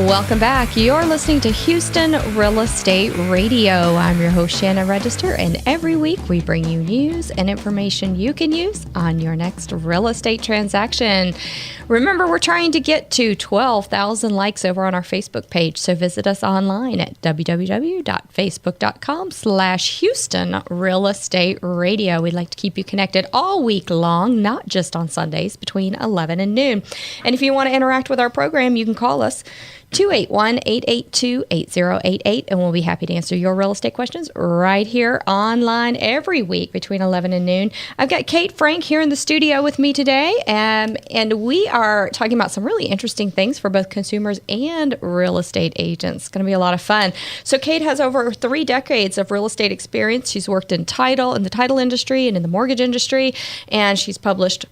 Welcome back. You're listening to Houston Real Estate Radio. I'm your host, Shannon Register, and every week we bring you news and information you can use on your next real estate transaction. Remember, we're trying to get to 12,000 likes over on our Facebook page, so visit us online at www.facebook.com/Houston Real Estate Radio. We'd like to keep you connected all week long, not just on Sundays between 11 and noon. And if you want to interact with our program, you can call us 281-882-8088, and we'll be happy to answer your real estate questions right here online every week between 11 and noon. I've got Kate Frank here in the studio with me today, and we are talking about some really interesting things for both consumers and real estate agents. It's going to be a lot of fun. So Kate has over 3 decades of real estate experience. She's worked in the title industry and in the mortgage industry, and she's published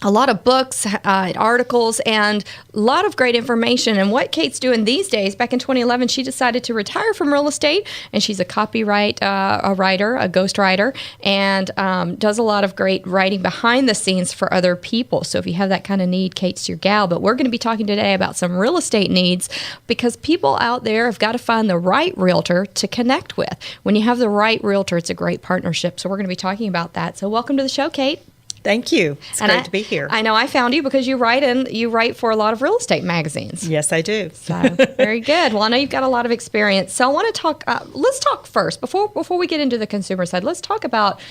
a lot of books, articles, and a lot of great information. And what Kate's doing these days, back in 2011, she decided to retire from real estate, and she's a copyright a writer, a ghostwriter, and does a lot of great writing behind the scenes for other people. So if you have that kind of need, Kate's your gal. But we're going to be talking today about some real estate needs, because people out there have got to find the right realtor to connect with. When you have the right realtor, it's a great partnership. So we're going to be talking about that. So welcome to the show, Kate. Thank you. It's great to be here. I know I found you because you write for a lot of real estate magazines. Yes, I do. So very good. Well, I know you've got a lot of experience. So I want to talk. Let's talk first before we get into the consumer side. Let's talk about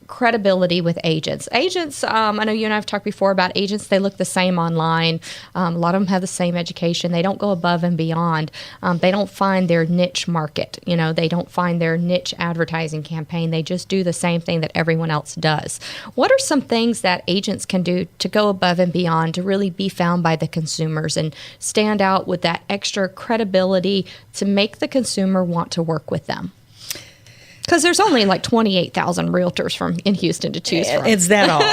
credibility with agents. Agents, I know you and I have talked before about agents. They look the same online. A lot of them have the same education. They don't go above and beyond. They don't find their niche market. They don't find their niche advertising campaign. They just do the same thing that everyone else does. What are some things that agents can do to go above and beyond to really be found by the consumers and stand out with that extra credibility to make the consumer want to work with them? Because there's only like 28,000 realtors in Houston to choose from. Is that all?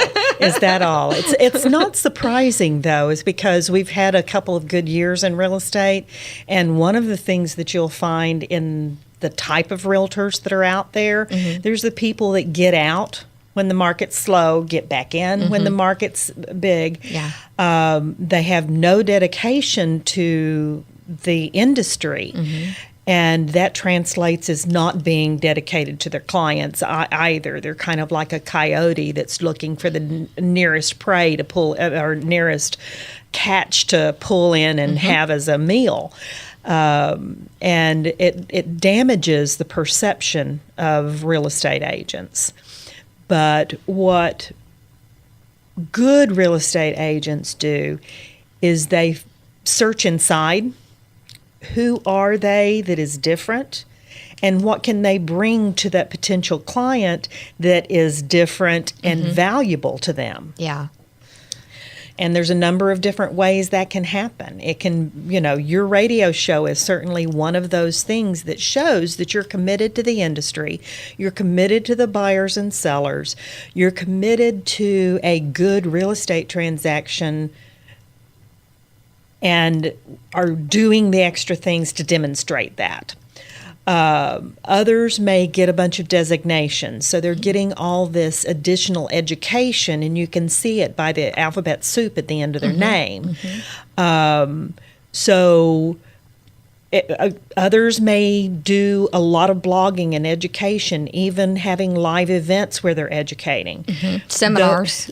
It's not surprising, though, is because we've had a couple of good years in real estate. And one of the things that you'll find in the type of realtors that are out there, there's the people that get out when the market's slow, get back in when the market's big. Yeah. They have no dedication to the industry. And that translates as not being dedicated to their clients either. They're kind of like a coyote that's looking for the nearest prey to pull, or nearest catch to pull in and have as a meal. And it damages the perception of real estate agents. But what good real estate agents do is they search inside. Who are they that is different? And what can they bring to that potential client that is different and valuable to them? Yeah. And there's a number of different ways that can happen. It can, your radio show is certainly one of those things that shows that you're committed to the industry, you're committed to the buyers and sellers, you're committed to a good real estate transaction, and are doing the extra things to demonstrate that. Others may get a bunch of designations, so they're getting all this additional education, and you can see it by the alphabet soup at the end of their name. Others may do a lot of blogging and education, even having live events where they're educating. Seminars.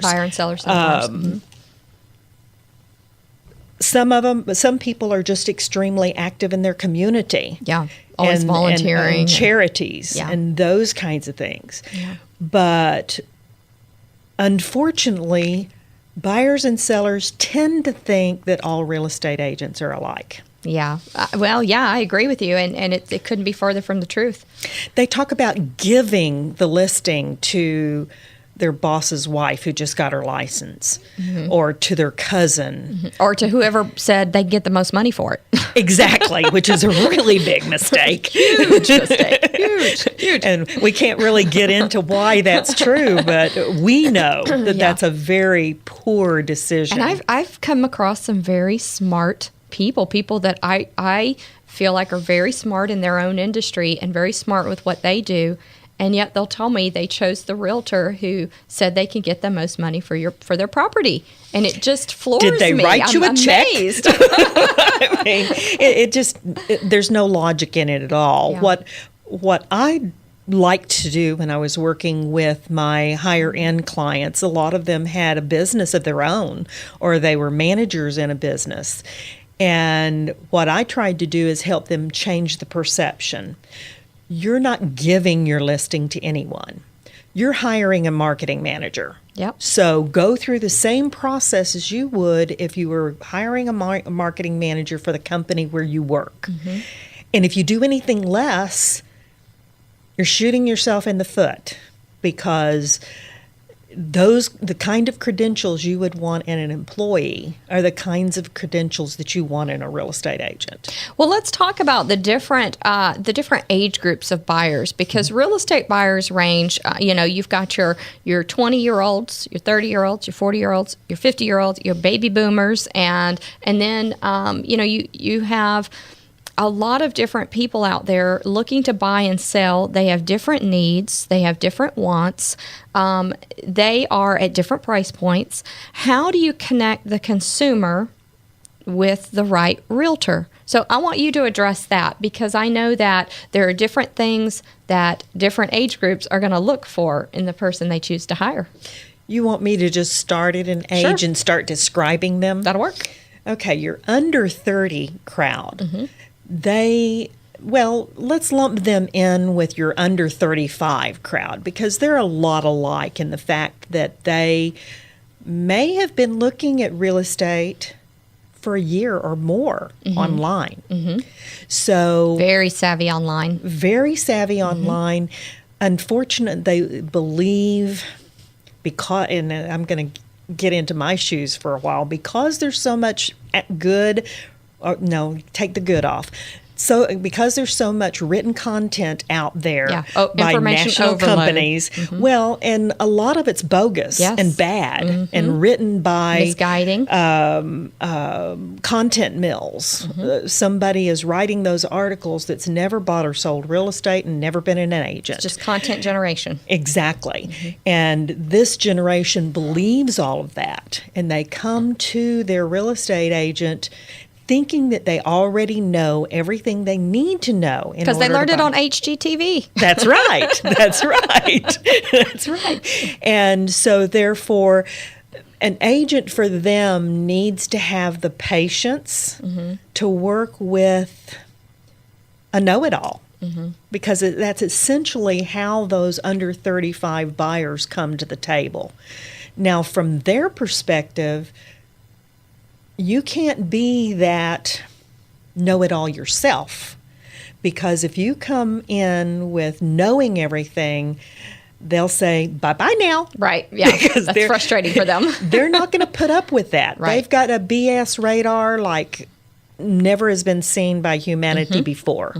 Buyer and seller seminars. Some people are just extremely active in their community. Yeah, always volunteering. And charities and those kinds of things. Yeah. But unfortunately, buyers and sellers tend to think that all real estate agents are alike. Yeah. I agree with you, and it couldn't be further from the truth. They talk about giving the listing to their boss's wife who just got her license, or to their cousin. Or to whoever said they'd get the most money for it. Exactly, which is a really big mistake. Huge mistake. Huge. And we can't really get into why that's true, but we know that that's a very poor decision. And I've come across some very smart people that I feel like are very smart in their own industry and very smart with what they do. and yet they'll tell me they chose the realtor who said they can get the most money for their property, and it just floors me. Did they write you a amazed. check? I mean, it just there's no logic in it at all. Yeah. What I liked to do when I was working with my higher end clients, a lot of them had a business of their own, or they were managers in a business. And what I tried to do is help them change the perception. You're not giving your listing to anyone. You're hiring a marketing manager. Yep. So go through the same process as you would if you were hiring a marketing manager for the company where you work. Mm-hmm. And if you do anything less, you're shooting yourself in the foot, because the kind of credentials you would want in an employee are the kinds of credentials that you want in a real estate agent. Well, let's talk about the different age groups of buyers, because real estate buyers range. You've got your 20-year-olds, your 30-year-olds, your 40-year-olds, your 50-year-olds, your baby boomers, and then you have a lot of different people out there looking to buy and sell. They have different needs. They have different wants. They are at different price points. How do you connect the consumer with the right realtor? So I want you to address that, because I know that there are different things that different age groups are going to look for in the person they choose to hire. You want me to just start at an age and start describing them? That'll work. Okay, your under 30 crowd. Mm-hmm. Let's lump them in with your under 35 crowd, because they're a lot alike in the fact that they may have been looking at real estate for a year or more online. Mm-hmm. So very savvy online. Mm-hmm. Unfortunately, they believe, and I'm going to get into my shoes for a while, because there's so much good. Take the good off. So because there's so much written content out there by national companies, and a lot of it's bogus and bad and written by misguiding content mills. Somebody is writing those articles that's never bought or sold real estate and never been an agent. It's just content generation. Exactly. And this generation believes all of that, and they come to their real estate agent thinking that they already know everything they need to know. Because they learned it on HGTV. That's right. That's right. That's right. And so therefore, an agent for them needs to have the patience to work with a know-it-all. Because that's essentially how those under 35 buyers come to the table. Now, from their perspective, you can't be that know-it-all yourself, because if you come in with knowing everything, they'll say, bye-bye now. Right, yeah, because that's frustrating for them. They're not going to put up with that. Right. They've got a BS radar like never has been seen by humanity before.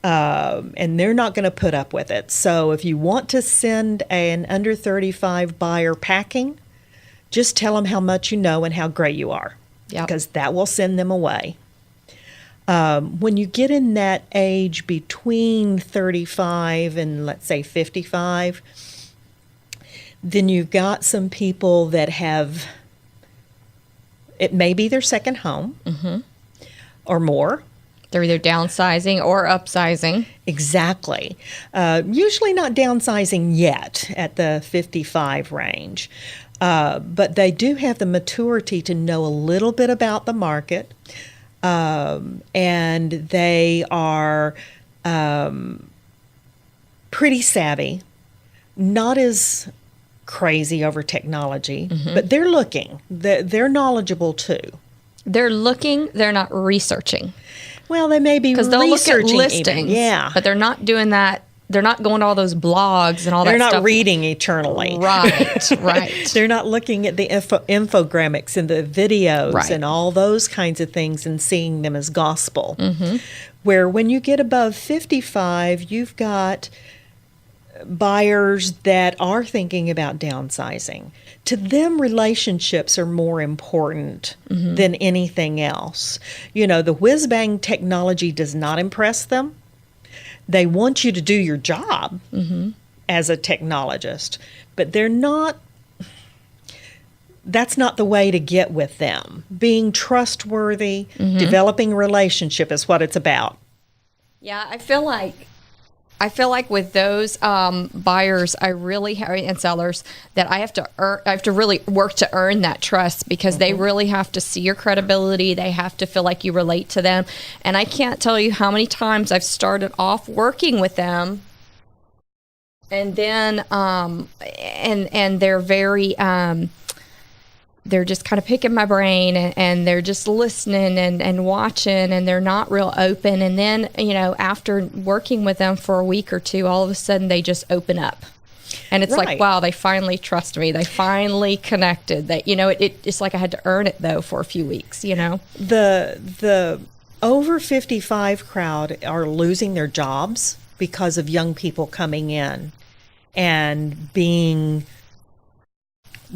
And they're not going to put up with it. So if you want to send an under 35 buyer packing, just tell them how much you know and how great you are. Yep. Because that will send them away. When you get in that age between 35 and, let's say, 55, then you've got some people that have, it may be their second home or more. They're either downsizing or upsizing. Exactly. Usually not downsizing yet at the 55 range. But they do have the maturity to know a little bit about the market, and they are pretty savvy, not as crazy over technology, but they're looking. They're knowledgeable too. They're looking, they're not researching. Well, they may be researching. Because they'll look at listings, but they're not doing that. They're not going to all those blogs and all that stuff. They're not reading eternally. Right, right. They're not looking at the infographics and the videos and all those kinds of things and seeing them as gospel. Where when you get above 55, you've got buyers that are thinking about downsizing. To them, relationships are more important than anything else. You know, the whiz-bang technology does not impress them. They want you to do your job, as a technologist, but that's not the way to get with them. Being trustworthy, developing a relationship is what it's about. Yeah, I feel like with those buyers, and sellers, that I have to really work to earn that trust, because they really have to see your credibility. They have to feel like you relate to them. And I can't tell you how many times I've started off working with them, and then and they're very they're just kind of picking my brain, and they're just listening and watching, and they're not real open. And then, after working with them for a week or two, all of a sudden they just open up. And it's like, wow, they finally trust me. They finally connected. That, it's like I had to earn it, though, for a few weeks, The over 55 crowd are losing their jobs because of young people coming in and being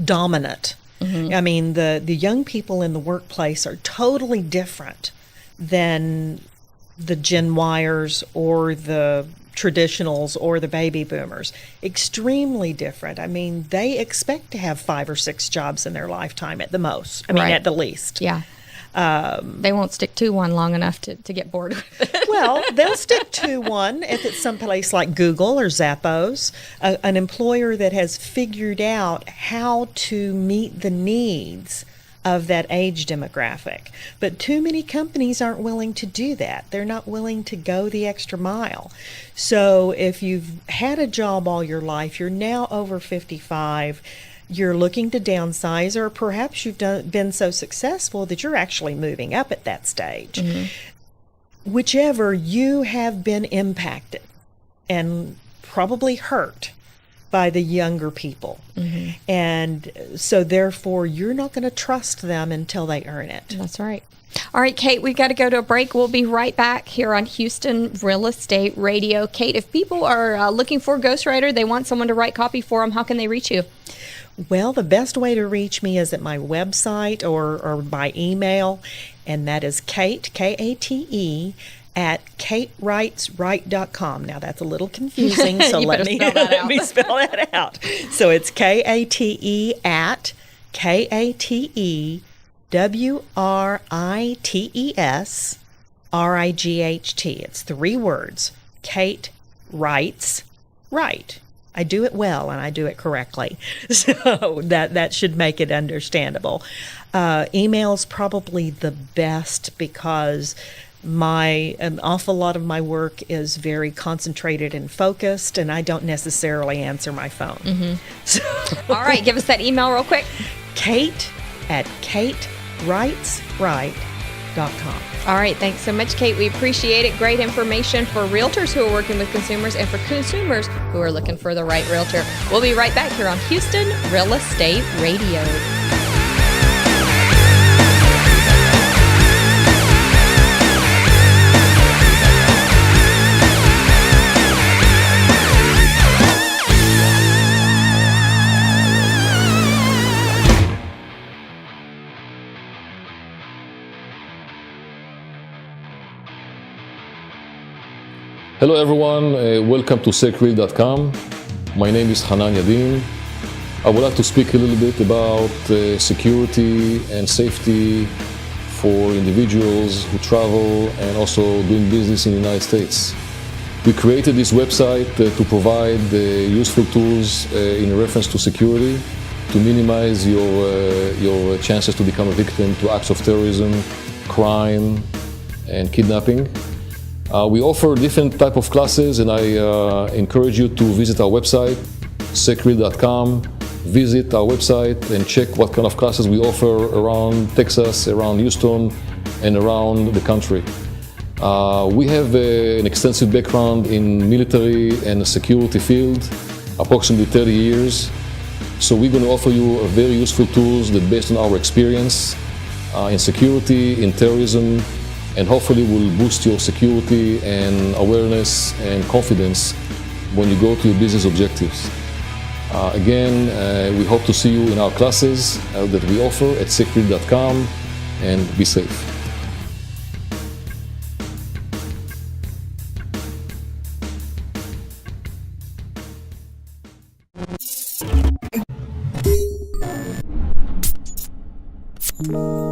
dominant. I mean, the young people in the workplace are totally different than the Gen Yers or the traditionals or the baby boomers. Extremely different. I mean, they expect to have 5 or 6 jobs in their lifetime at the most. At the least. Yeah. They won't stick to one long enough to get bored with it. Well, they'll stick to one if it's someplace like Google or Zappos, an employer that has figured out how to meet the needs of that age demographic. But too many companies aren't willing to do that. They're not willing to go the extra mile. So if you've had a job all your life, you're now over 55, you're looking to downsize, or perhaps you've been so successful that you're actually moving up at that stage. Whichever, you have been impacted and probably hurt by the younger people. And so therefore, you're not going to trust them until they earn it. That's right. All right, Kate, we've got to go to a break. We'll be right back here on Houston Real Estate Radio. Kate, if people are looking for a ghostwriter, they want someone to write copy for them, how can they reach you? Well, the best way to reach me is at my website or by email, and that is Kate, Kate, at katewritesright.com. Now, that's a little confusing, so let me spell that out. So it's Kate at KatewritesRight. It's 3 words. Kate Writes Right. I do it well, and I do it correctly. So that should make it understandable. Email's probably the best, because an awful lot of my work is very concentrated and focused, and I don't necessarily answer my phone. So, all right, give us that email real quick. Kate at katewritesright.com. All right, thanks so much, Kate. We appreciate it. Great information for realtors who are working with consumers and for consumers who are looking for the right realtor. We'll be right back here on Houston Real Estate Radio. Hello everyone, welcome to SecReal.com. My name is Hanan Yadin. I would like to speak a little bit about security and safety for individuals who travel and also doing business in the United States. We created this website to provide useful tools in reference to security, to minimize your chances to become a victim to acts of terrorism, crime, and kidnapping. We offer different type of classes, and I encourage you to visit our website, secreal.com. Visit our website and check what kind of classes we offer around Texas, around Houston, and around the country. We have an extensive background in military and security field, approximately 30 years. So we're going to offer you a very useful tools that based on our experience in security, in terrorism, and hopefully will boost your security and awareness and confidence when you go to your business objectives. Again, we hope to see you in our classes that we offer at secret.com, and be safe. you.